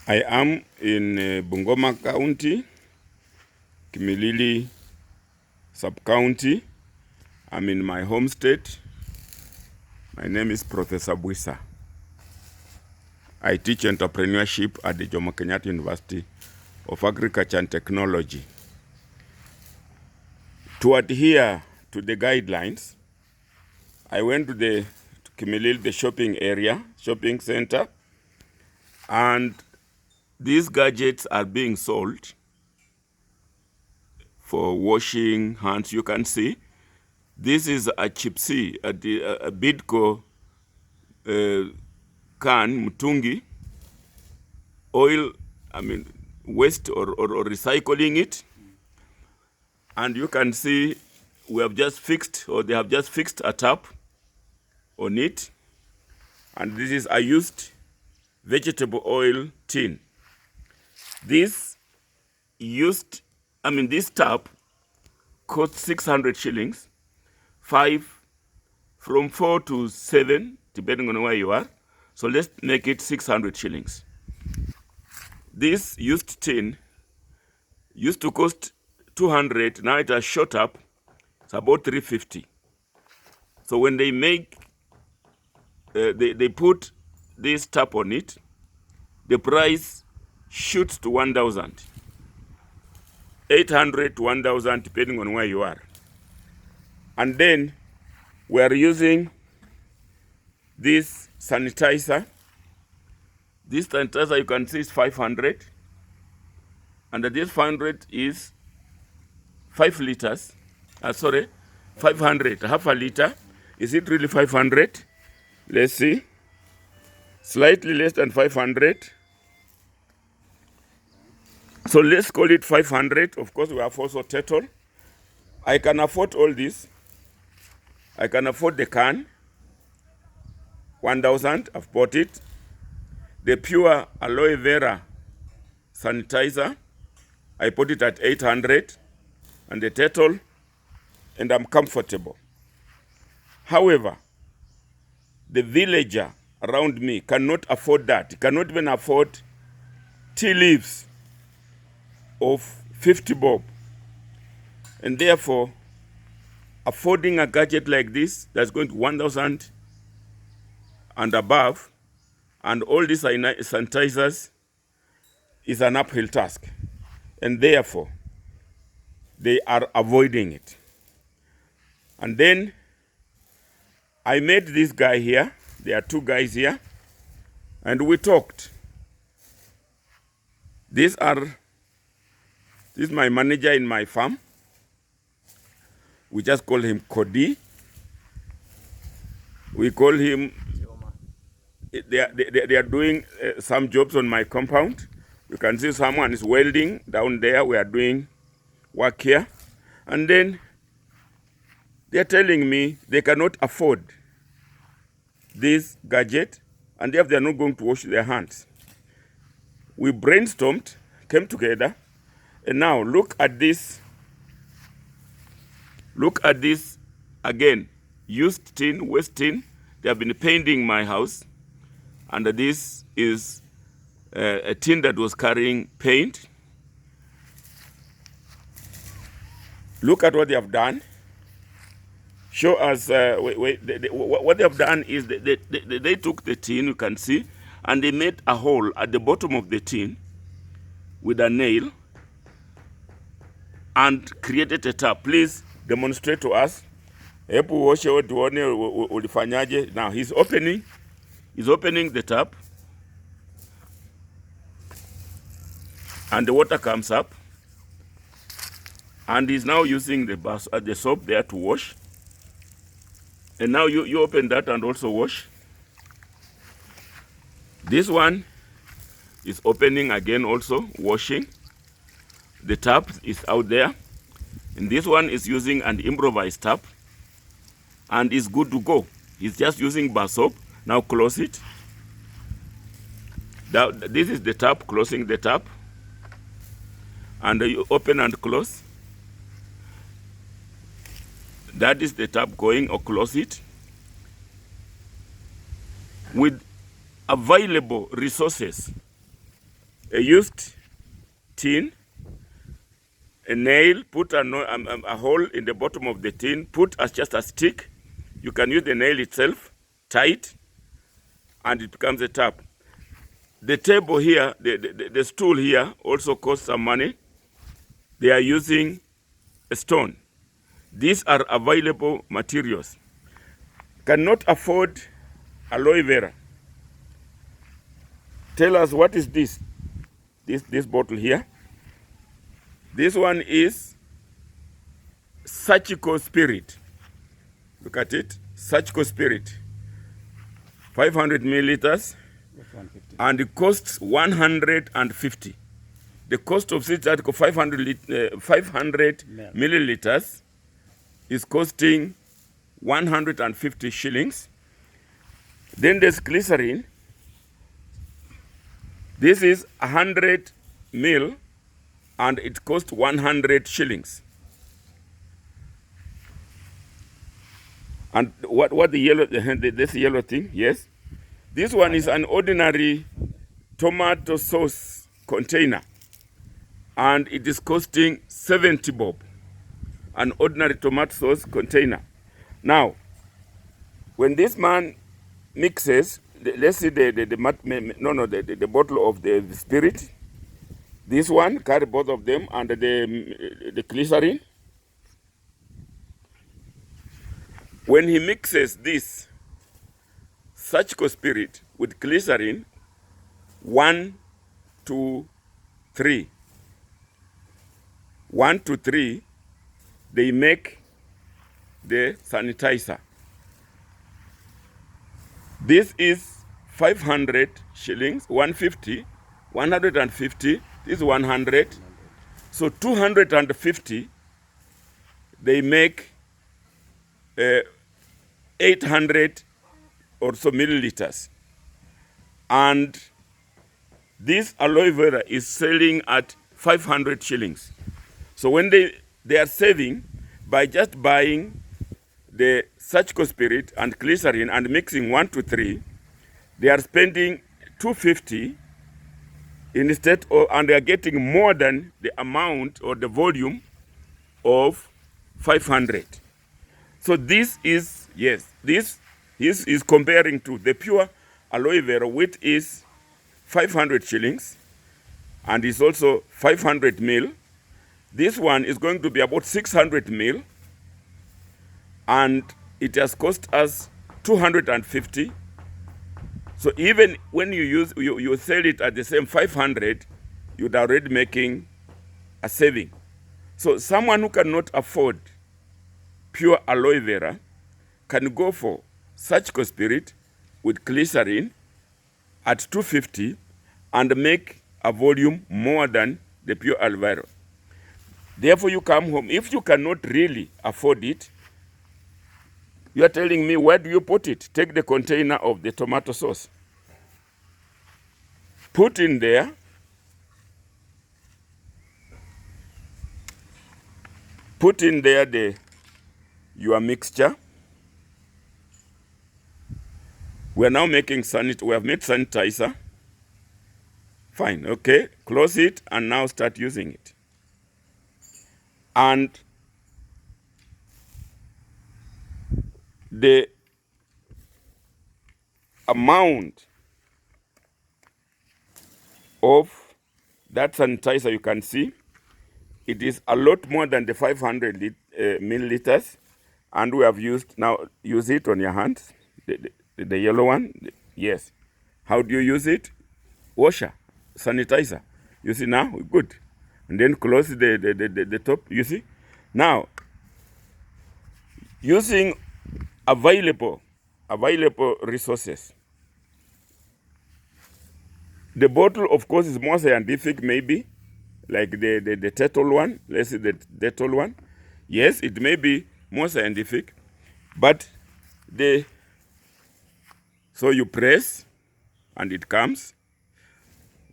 I am in Bungoma County, Kimilili Sub-County. I'm in my home state. My name is Professor Buisa. I teach entrepreneurship at the Jomo Kenyatta University of Agriculture and Technology. To adhere to the guidelines, I went to Kimilili, the shopping area, shopping center, and these gadgets are being sold for washing hands. You can see this is a Chipsy, a Bidco can, Mutungi, oil, waste or recycling it. And you can see we have just fixed, or they have just fixed a tap on it. And this is a used vegetable oil tin. This tap costs 600 shillings, from 4 to 7, depending on where you are. So let's make it 600 shillings. This used tin used to cost 200, now it has shot up, it's about 350. So when they make, they put this tap on it, the price shoots to 1,000. 800 to 1,000, depending on where you are. And then we are using this sanitizer. This sanitizer, you can see, is 500. And this 500 is 5 liters. 500, half a liter. Is it really 500? Let's see. Slightly less than 500. So let's call it 500. Of course, we have also Tetol. I can afford all this. I can afford the can. 1,000, I've bought it. The pure aloe vera sanitizer, I put it at 800. And the Tetol, and I'm comfortable. However, the villager around me cannot afford that. He cannot even afford tea leaves of 50 bob. And therefore, affording a gadget like this that's going to 1,000 and above, and all these sanitizers, is an uphill task. And therefore, they are avoiding it. And then I met this guy here. There are two guys here. And we talked. This is my manager in my farm. We just call him Cody. We call him, they are doing some jobs on my compound. You can see someone is welding down there. We are doing work here. And then they're telling me they cannot afford this gadget, and if they're not going to wash their hands. We brainstormed, came together, and now look at this. Look at this again. Used tin, waste tin. They have been painting my house, and this is a tin that was carrying paint. Look at what they have done. Show us what they have done is they took the tin, you can see, and they made a hole at the bottom of the tin with a nail and created a tap. Please demonstrate to us. Now he's opening the tap, and the water comes up, and he's now using the soap there to wash. And now you open that and also wash. This one is opening again, also washing. The tap is out there. And this one is using an improvised tap and is good to go. He's just using bar soap. Now close it. Now, this is the tap, closing the tap. And you open and close. That is the tap going, or close it. With available resources, a used tin, a nail, put a hole in the bottom of the tin, put as just a stick. You can use the nail itself, tight, and it becomes a tap. The table here, the stool here also costs some money. They are using a stone. These are available materials. Cannot afford aloe vera. Tell us, what is this? This bottle here. This one is surgical spirit. Look at it, surgical spirit. 500 milliliters, and it costs 150. The cost of this article, 500 milliliters, is costing 150 shillings. Then there's glycerin. This is 100 mil, and it costs 100 shillings. And what the yellow, this yellow thing, yes? This one is an ordinary tomato sauce container, and it is costing 70 bob, an ordinary tomato sauce container. Now, when this man mixes, let's see the bottle of the spirit. This one, carry both of them, and the glycerin. When he mixes this surgical spirit with glycerin, 1 to 3, 1 to 3, they make the sanitizer. This is 500 shillings, 150, 150, this is 100. So 250, they make 800 or so milliliters. And this aloe vera is selling at 500 shillings. So when they are saving by just buying the surgical spirit and glycerin and mixing 1 to 3, they are spending 250 instead of, and they are getting more than the amount or the volume of 500. So this is, yes, this is comparing to the pure aloe vera, which is 500 shillings, and is also 500 mil. This one is going to be about 600 mil, and it has cost us 250. So even when you sell it at the same 500, you're already making a saving. So someone who cannot afford pure aloe vera can go for surgical spirit with glycerin at 250 and make a volume more than the pure aloe vera. Therefore, you come home. If you cannot really afford it, you are telling me, where do you put it? Take the container of the tomato sauce. Put in there. Put in there your mixture. We are now making we have made sanitizer. Fine, okay. Close it and now start using it. And the amount of that sanitizer, you can see, it is a lot more than the 500 milliliters. And we have now use it on your hands, the yellow one. Yes. How do you use it? Washer, sanitizer. You see now? Good. And then close the top, you see? Now, using available resources. The bottle, of course, is more scientific, maybe, like the Dettol one. Let's see the Dettol one. Yes, it may be more scientific, but so you press, and it comes.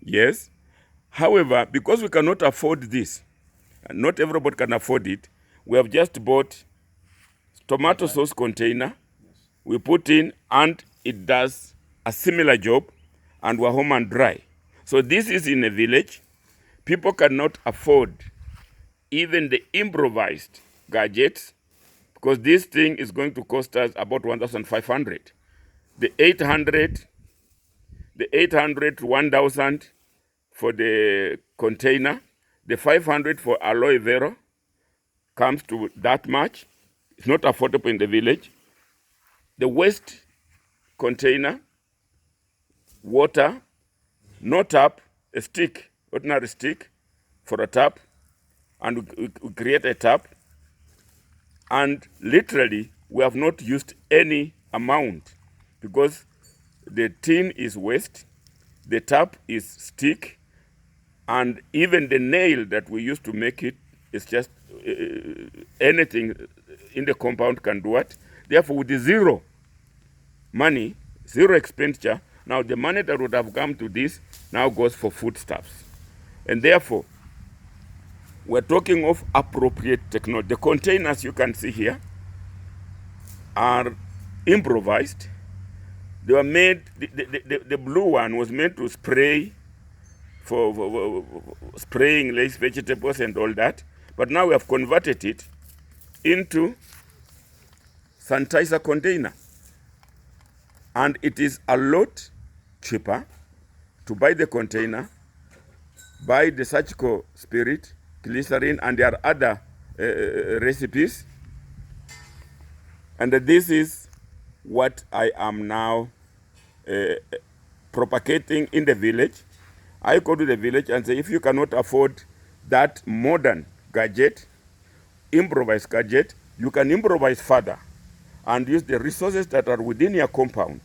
Yes. However, because we cannot afford this, and not everybody can afford it, we have just bought tomato sauce container. Yes. We put in, and it does a similar job, and we're home and dry. So this is in a village. People cannot afford even the improvised gadgets, because this thing is going to cost us about 1,500. The 800 to 1,000 for the container, the 500 for aloe vera comes to that much. It's not affordable in the village. The waste container, water, no tap, a stick, ordinary stick for a tap, and we create a tap. And literally, we have not used any amount because the tin is waste, the tap is stick, and even the nail that we used to make it is just anything in the compound can do it. Therefore, with the zero money, zero expenditure, now the money that would have come to this now goes for foodstuffs. And therefore, we're talking of appropriate technology. The containers you can see here are improvised. They were made, the blue one was meant to spray for spraying lace vegetables and all that. But now we have converted it into sanitizer container. And it is a lot cheaper to buy the container, buy the surgical spirit, glycerin, and there are other recipes. And this is what I am now propagating in the village. I go to the village and say, if you cannot afford that modern gadget, improvised gadget, you can improvise further and use the resources that are within your compound.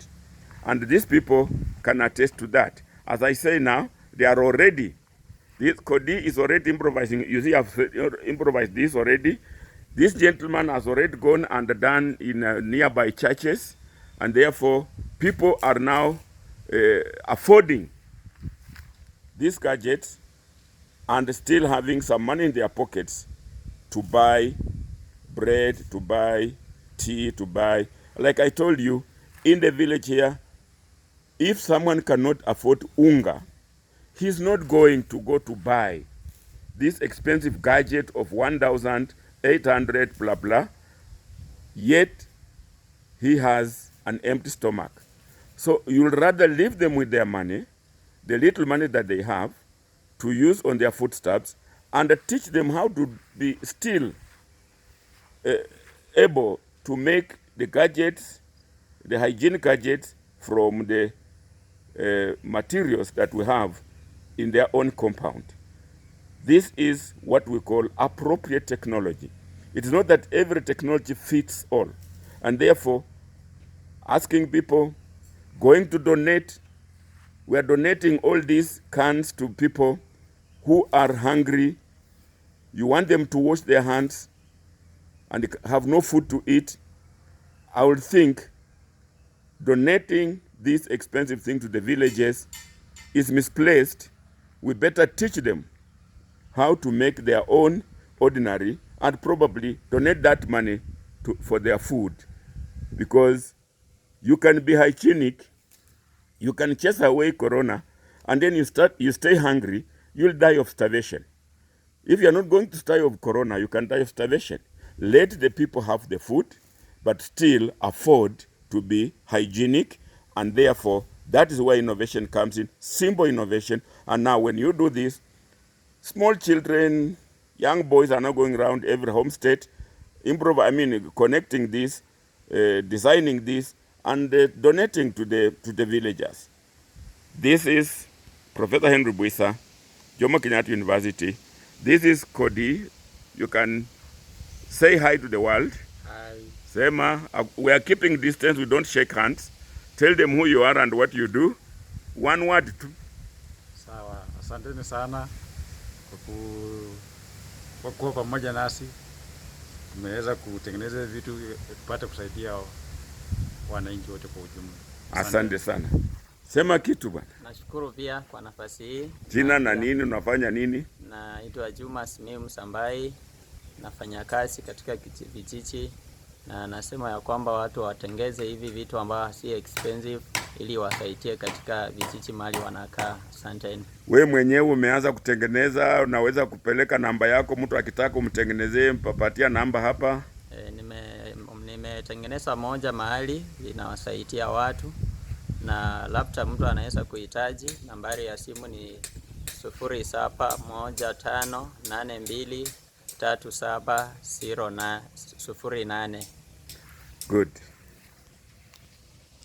And these people can attest to that. As I say now, they are already, this Kodi is already improvising. You see, I've improvised this already. This gentleman has already gone and done in nearby churches, and therefore people are now affording these gadgets and still having some money in their pockets to buy bread, to buy tea, to buy, like I told you, in the village here, if someone cannot afford unga, he's not going to go to buy this expensive gadget of 1,800 blah blah, yet he has an empty stomach. So you'll rather leave them with their money, the little money that they have, to use on their foodstuffs, and teach them how to be still able to make the gadgets, the hygiene gadgets, from the materials that we have in their own compound. This is what we call appropriate technology. It is not that every technology fits all. And therefore, asking people, going to donate, we are donating all these cans to people who are hungry. You want them to wash their hands and have no food to eat. I would think donating these expensive things to the villages is misplaced. We better teach them how to make their own ordinary and probably donate that money for their food. Because you can be hygienic, you can chase away corona, and then you stay hungry, you'll die of starvation. If you're not going to die of corona, you can die of starvation. Let the people have the food, but still afford to be hygienic, and therefore that is where innovation comes in, simple innovation. And now when you do this, small children, young boys are now going around every homestead, connecting this, designing this, and donating to the villagers. This is Professor Henry Buisa, Jomo Kenyatta University. This is Kodi. You can say hi to the world. Hi. Sema, we are keeping distance, we don't shake hands. Tell them who you are and what you do. One word. Sawa. Asanteni sana kwa kuwa pamoja nasi. Tumeweza kutengeneza vitu tupate kusaidia wananchi wote kwa ujumla. Asante sana. Sema kitu bwana. Nashukuru pia kwa nafasi hii. Jina na nini, unafanya nini? Naitwa Juma Simiu Msambai. Nafanya kazi katika vijiji na nasema ya kwamba watu watengeze hivi vitu ambavyo si expensive ili wasaidie katika vijiji mahali wanakaa. Asanteni. We mwenyewe umeanza kutengeneza, unaweza kupeleka namba yako, mtu akitaka umtengenezee, mpapatia namba hapa. Nimetengeneza moja mahali inawasaidia watu, na labda mtu anaweza kuhitaji. Nambari ya simu ni 0715823708. Good.